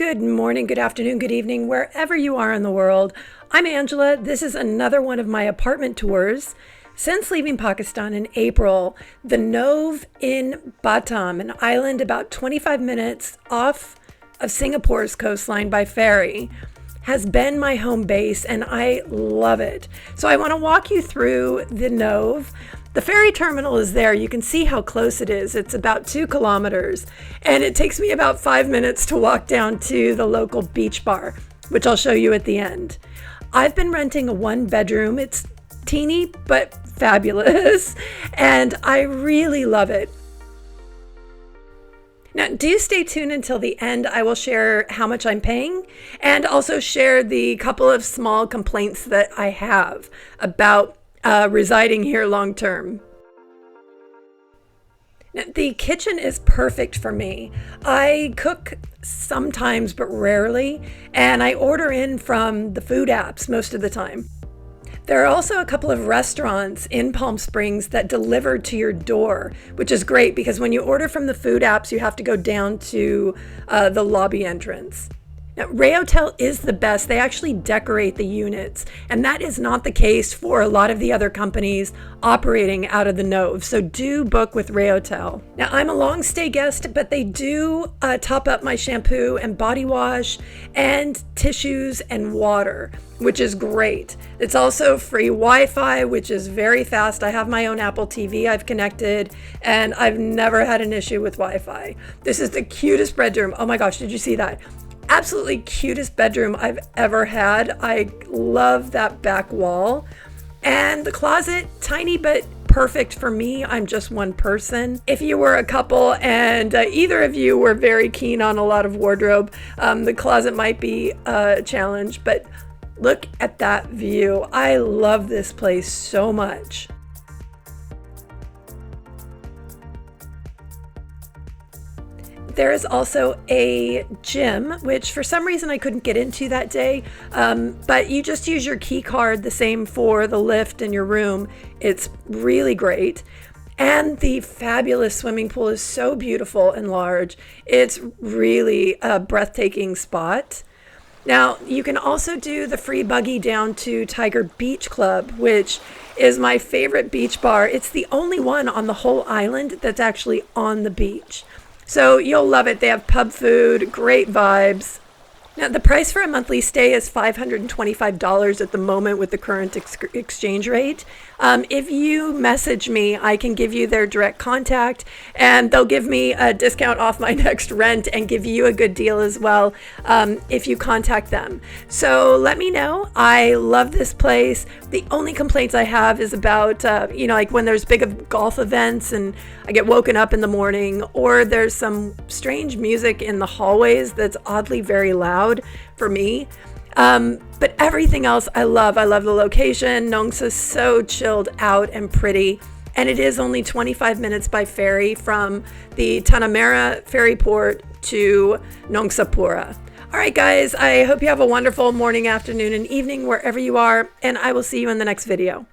Good morning, good afternoon, good evening, wherever you are in the world. I'm Angela. This is another one of my apartment tours. Since leaving Pakistan in April, the Nove in Batam, an island about 25 minutes off of Singapore's coastline by ferry, has been my home base and I love it. So I want to walk you through the Nove. The ferry terminal is there. You can see how close it is. It's about 2 kilometers, and it takes me about 5 minutes to walk down to the local beach bar, which I'll show you at the end. I've been renting a 1-bedroom. It's teeny but fabulous, and I really love it. Now, do stay tuned until the end. I will share how much I'm paying and also share the couple of small complaints that I have about residing here long term. Now, the kitchen is perfect for me. I cook sometimes, but rarely, and I order in from the food apps most of the time. There are also a couple of restaurants in Palm Springs that deliver to your door, which is great because when you order from the food apps, you have to go down to the lobby entrance. Now, Reotel is the best. They actually decorate the units, and that is not the case for a lot of the other companies operating out of the Nove. So do book with Reotel. Now, I'm a long stay guest, but they do top up my shampoo and body wash and tissues and water, which is great. It's also free Wi-Fi, which is very fast. I have my own Apple TV I've connected, and I've never had an issue with Wi-Fi. This is the cutest bedroom. Oh my gosh, did you see that? Absolutely cutest bedroom I've ever had. I love that back wall. And the closet, tiny but perfect for me. I'm just one person. If you were a couple and either of you were very keen on a lot of wardrobe, the closet might be a challenge, but look at that view. I love this place so much. There is also a gym, which for some reason I couldn't get into that day, but you just use your key card, the same for the lift in your room. It's really great. And the fabulous swimming pool is so beautiful and large. It's really a breathtaking spot. Now, you can also do the free buggy down to Tiger Beach Club, which is my favorite beach bar. It's the only one on the whole island that's actually on the beach. So you'll love it. They have pub food, great vibes. Now, the price for a monthly stay is $525 at the moment with the current exchange rate. If you message me, I can give you their direct contact, and they'll give me a discount off my next rent and give you a good deal as well if you contact them. So let me know. I love this place. The only complaints I have is about, like when there's big golf events and I get woken up in the morning, or there's some strange music in the hallways that's oddly very loud for me. But everything else I love. I love the location. Nongsa's so chilled out and pretty. And it is only 25 minutes by ferry from the Tanah Merah ferry port to Nongsa. All right, guys, I hope you have a wonderful morning, afternoon, and evening wherever you are, and I will see you in the next video.